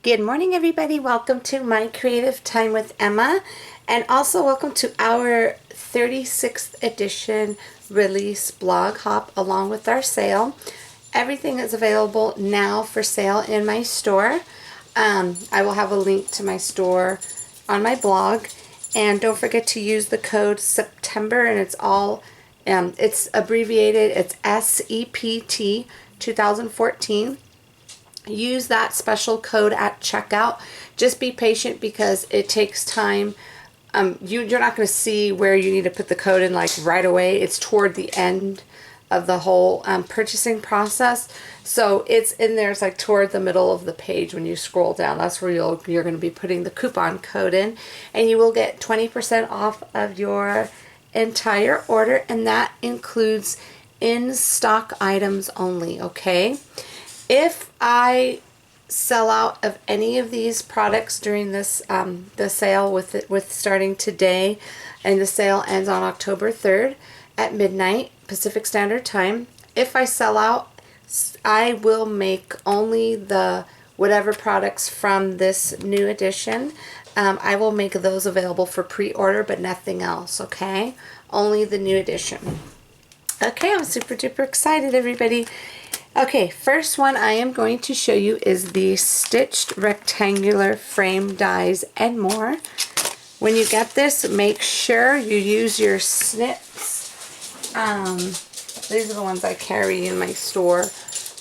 Good morning, everybody. Welcome to My Creative Time with Emma, and also welcome to our 36th edition release blog hop along with our sale. Everything is available now for sale in my store. I will have a link to my store on my blog, and don't forget to use the code September, and it's all it's abbreviated. It's SEPT 2014. Use that special code at checkout. Just be patient because it takes time. You're not going to see where you need to put the code in like right away. It's toward the end of the whole purchasing process. So it's in there. It's like toward the middle of the page when you scroll down. That's where you're going to be putting the coupon code in, and you will get 20% off of your entire order, and that includes in-stock items only. Okay. If I sell out of any of these products during this the sale with starting today, and the sale ends on October 3rd at midnight Pacific Standard Time, if I sell out, I will make only the whatever products from this new edition. I will make those available for pre-order, but nothing else. Okay, only the new edition. Okay, I'm super duper excited, everybody. Okay, first one I am going to show you is the stitched rectangular frame dies and more. When you get this, make sure you use your snips. These are the ones I carry in my store,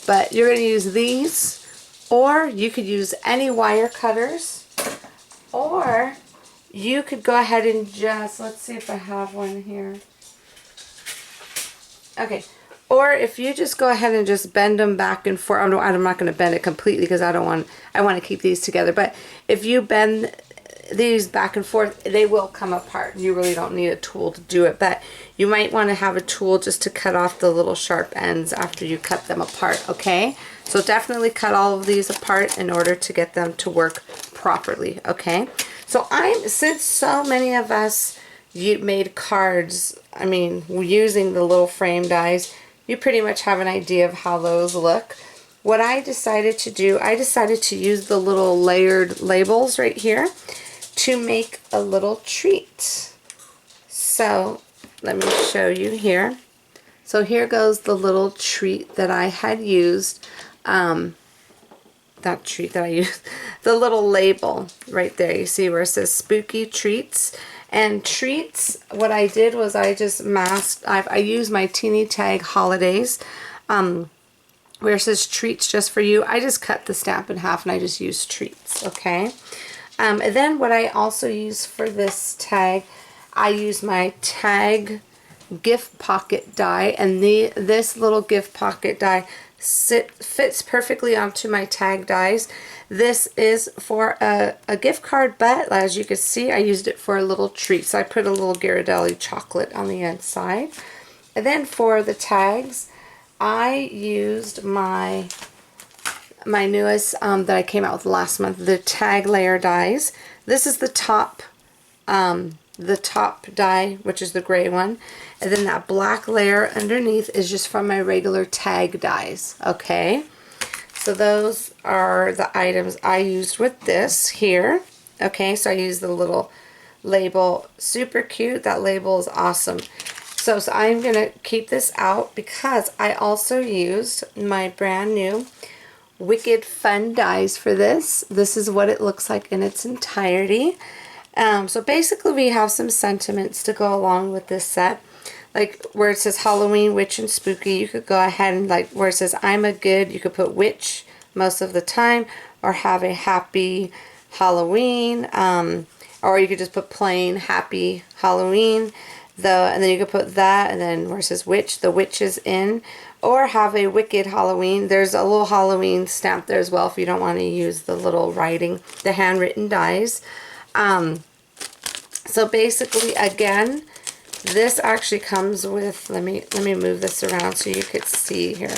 but you're going to use these, or you could use any wire cutters, or you could go ahead and just, let's see if I have one here. Okay. Or if you just go ahead and just bend them back and forth. I'm not going to bend it completely because I want to keep these together. But if you bend these back and forth, they will come apart. You really don't need a tool to do it. But you might want to have a tool just to cut off the little sharp ends after you cut them apart. Okay? So definitely cut all of these apart in order to get them to work properly. Okay? So since so many of us made cards, I mean, using the little frame dies, you pretty much have an idea of how those look. What I decided to do, I decided to use the little layered labels right here to make a little treat. So let me show you here. So here goes the little treat that I had used. The little label right there. You see where it says spooky treats. And treats, what I did was I just masked, I used my teeny tag holidays, where it says treats just for you. I just cut the stamp in half and I just used treats, okay? And then what I also use for this tag, I use my tag gift pocket die, and this little gift pocket die fits perfectly onto my tag dies. This is for a gift card, but as you can see, I used it for a little treat. So I put a little Ghirardelli chocolate on the inside. And then for the tags, I used my newest that I came out with last month, the tag layer dies. This is the top die, which is the gray one, and then that black layer underneath is just from my regular tag dies. Okay, so those are the items I used with this here. Okay, so I used the little label, super cute. That label is awesome. So I'm gonna keep this out because I also used my brand new Wicked Fun dies for this. This is what it looks like in its entirety. So basically we have some sentiments to go along with this set. Like where it says Halloween, witch, and spooky, you could go ahead and, like where it says I'm a good, you could put witch most of the time, or have a happy Halloween, or you could just put plain happy Halloween, and then you could put that, and then where it says witch, the witch is in, or have a wicked Halloween. There's a little Halloween stamp there as well if you don't want to use the little writing, the handwritten dies. So basically, again, this actually comes with, let me move this around so you could see here.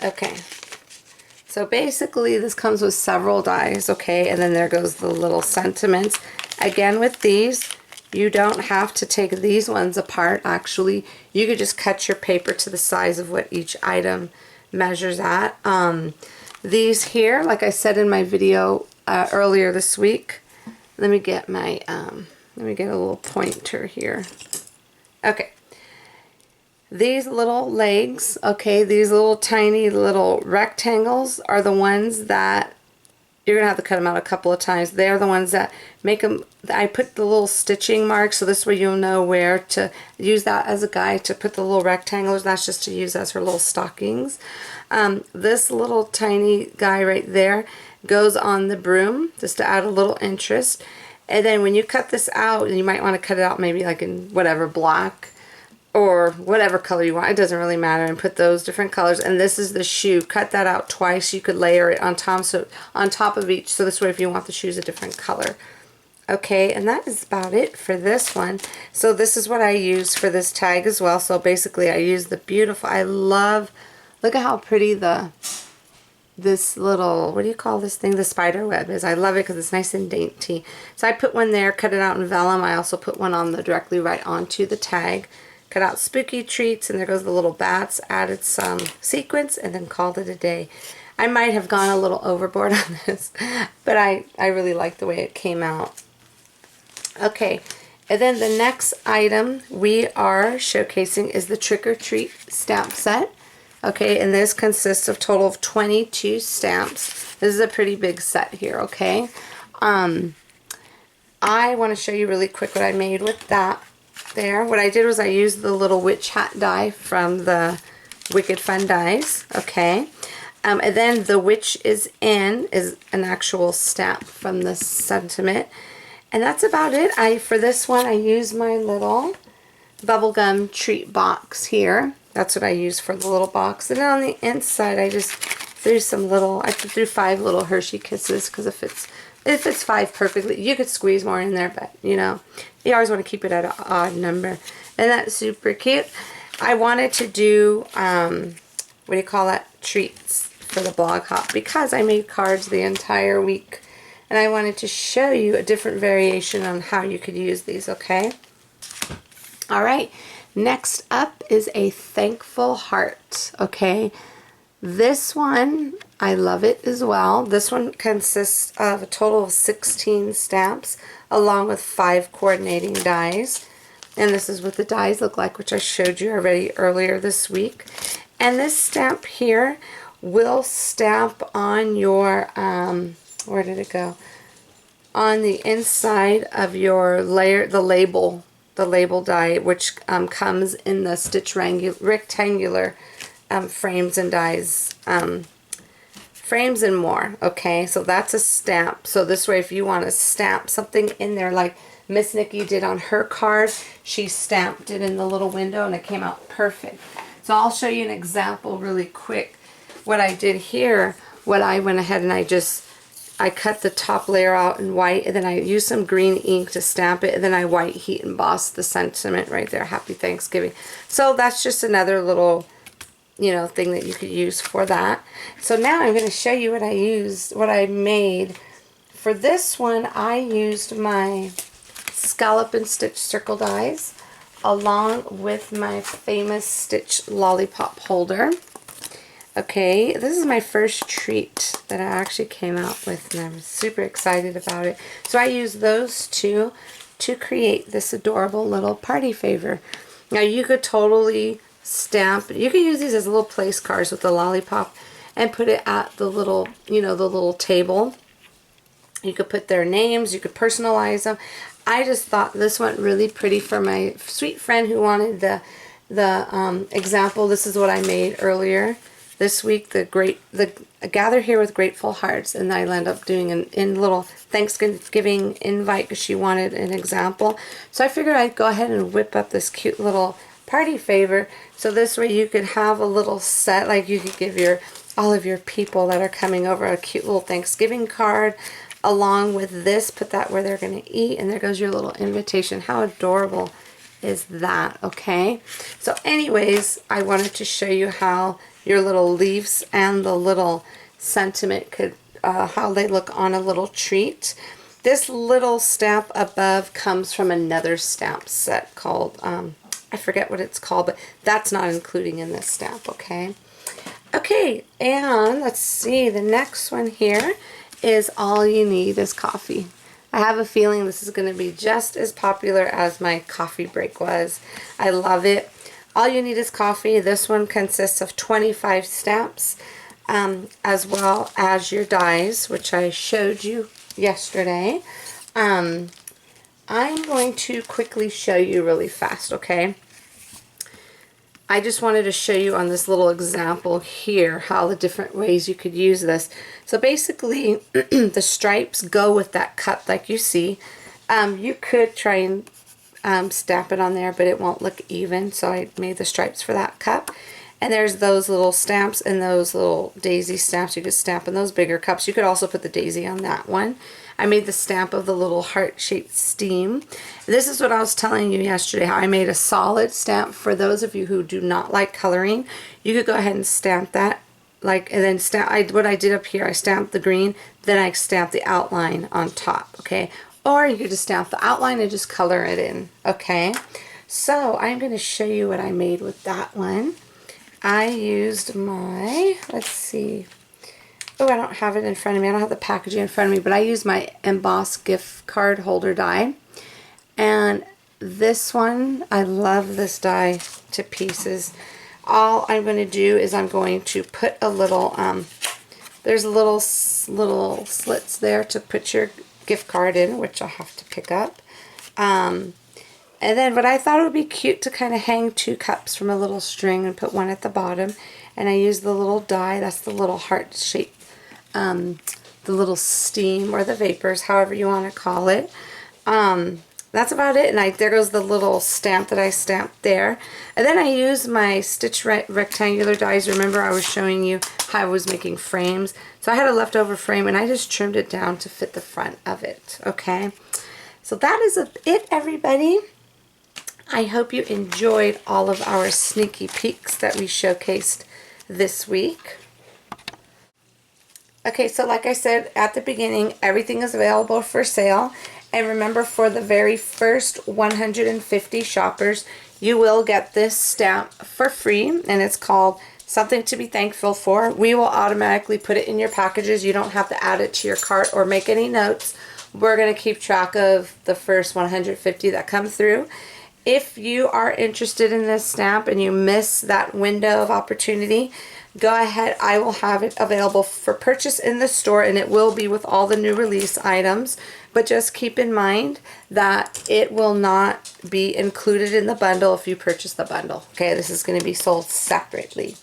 Okay. So basically this comes with several dies, okay, and then there goes the little sentiments. Again, with these, you don't have to take these ones apart. Actually, you could just cut your paper to the size of what each item measures at. These here, like I said in my video earlier this week, let me get my, let me get a little pointer here. Okay. These little legs, okay, these little tiny little rectangles are the ones that you're going to have to cut them out a couple of times. They're the ones that make them, I put the little stitching marks, so this way you'll know where to use that as a guide to put the little rectangles. That's just to use as her little stockings. This little tiny guy right there goes on the broom, just to add a little interest. And then when you cut this out, and you might want to cut it out maybe like in whatever, black or whatever color you want, it doesn't really matter, and put those different colors. And this is the shoe. Cut that out twice. You could layer it on top, so on top of each, so this way if you want the shoes a different color. Okay, and that is about it for this one. So this is what I use for this tag as well. So basically I use the beautiful, I love, look at how pretty this little, what do you call this thing, the spider web is. I love it because it's nice and dainty. So I put one there, cut it out in vellum. I also put one on the directly right onto the tag. Cut out spooky treats, and there goes the little bats, added some sequins, and then called it a day. I might have gone a little overboard on this, but I really like the way it came out. Okay, and then the next item we are showcasing is the Trick or Treat stamp set. Okay, and this consists of a total of 22 stamps. This is a pretty big set here, okay? I want to show you really quick what I made with that. There, what I did was I used the little witch hat die from the Wicked Fun dies, okay? And then the witch is in is an actual stamp from the sentiment. And that's about it. For this one, I used my little bubblegum treat box here. That's what I used for the little box. And then on the inside, I just threw some little, I threw 5 little Hershey Kisses, because if it's 5 perfectly, you could squeeze more in there, but you know, you always want to keep it at an odd number. And that's super cute. I wanted to do, what do you call that, treats for the blog hop, because I made cards the entire week. And I wanted to show you a different variation on how you could use these, okay? Alright, next up is a thankful heart, okay? This one, I love it as well. This one consists of a total of 16 stamps along with 5 coordinating dies. And this is what the dies look like, which I showed you already earlier this week. And this stamp here will stamp on your, where did it go? On the inside of your layer, the label die, which comes in the stitch rectangular frames and dies, frames and more. Okay, so that's a stamp. So this way, if you want to stamp something in there, like Miss Nikki did on her card, she stamped it in the little window and it came out perfect. So I'll show you an example really quick. What I did here, what I went ahead and I cut the top layer out in white, and then I used some green ink to stamp it, and then I white heat embossed the sentiment right there, Happy Thanksgiving. So that's just another little, you know, thing that you could use for that. So now I'm going to show you what I made. For this one, I used my scallop and stitch circle dies along with my famous stitch lollipop holder. Okay, this is my first treat that I actually came out with, and I'm super excited about it. So I used those two to create this adorable little party favor. Now you could totally stamp, you could use these as little place cards with the lollipop and put it at the little, you know, the little table. You could put their names, you could personalize them. I just thought this went really pretty for my sweet friend who wanted the example. This is what I made earlier this week, the Gather Here with Grateful Hearts, and I ended up doing in little Thanksgiving invite because she wanted an example. So I figured I'd go ahead and whip up this cute little party favor, so this way you could have a little set, like you could give all of your people that are coming over a cute little Thanksgiving card along with this, put that where they're going to eat, and there goes your little invitation. How adorable is that, okay? So anyways, I wanted to show you how your little leaves and the little sentiment could, how they look on a little treat. This little stamp above comes from another stamp set called, I forget what it's called, but that's not including in this stamp, okay? Okay, and let's see, the next one here is All You Need Is Coffee. I have a feeling this is going to be just as popular as my coffee break was. I love it. All You Need Is Coffee. This one consists of 25 stamps, as well as your dies, which I showed you yesterday. I'm going to quickly show you really fast, okay? I just wanted to show you on this little example here how the different ways you could use this. So basically, the stripes go with that cup like you see. You could try and stamp it on there, but it won't look even, so I made the stripes for that cup. And there's those little stamps and those little daisy stamps you could stamp in those bigger cups. You could also put the daisy on that one. I made the stamp of the little heart-shaped steam. This is what I was telling you yesterday, how I made a solid stamp. For those of you who do not like coloring, you could go ahead and stamp that. And then what I did up here, I stamped the green, then I stamped the outline on top, okay? Or you could just stamp the outline and just color it in, okay? So I'm going to show you what I made with that one. I used my, let's see, oh, I don't have it in front of me. I don't have the packaging in front of me, but I use my embossed gift card holder die. And this one, I love this die to pieces. All I'm going to do is I'm going to put a little, there's little slits there to put your gift card in, which I'll have to pick up. And then, but I thought it would be cute to kind of hang 2 cups from a little string and put one at the bottom. And I used the little die, that's the little heart shape, the little steam or the vapors, however you want to call it. That's about it. And there goes the little stamp that I stamped there. And then I used my stitch rectangular dies. Remember I was showing you how I was making frames. So I had a leftover frame and I just trimmed it down to fit the front of it. Okay. So that is it, everybody. I hope you enjoyed all of our sneaky peeks that we showcased this week. Okay, so like I said at the beginning, everything is available for sale. And remember, for the very first 150 shoppers, you will get this stamp for free. And it's called Something to Be Thankful For. We will automatically put it in your packages. You don't have to add it to your cart or make any notes. We're going to keep track of the first 150 that come through. If you are interested in this stamp and you miss that window of opportunity, go ahead. I will have it available for purchase in the store, and it will be with all the new release items. But just keep in mind that it will not be included in the bundle if you purchase the bundle. Okay, this is going to be sold separately.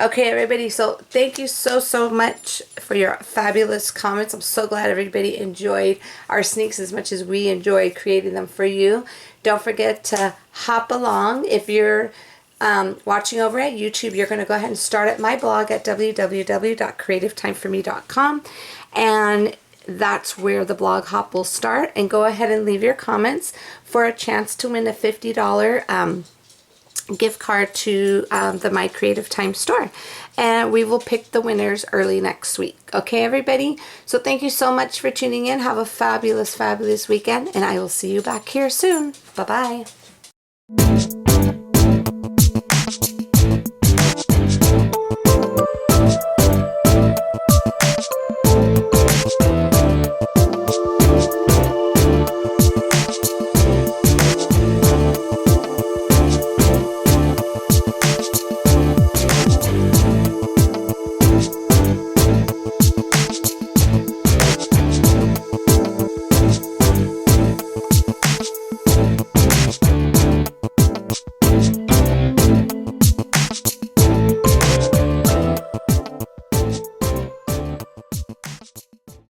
Okay, everybody, so thank you so much for your fabulous comments. I'm so glad everybody enjoyed our sneaks as much as we enjoyed creating them for you. Don't forget to hop along. If you're watching over at YouTube, you're going to go ahead and start at my blog at www.creativetimeforme.com, and that's where the blog hop will start. And go ahead and leave your comments for a chance to win a $50 gift card to the My Creative Time store, and we will pick the winners early next week. Okay, everybody, so thank you so much for tuning in. Have a fabulous weekend, and I will see you back here soon. Bye bye.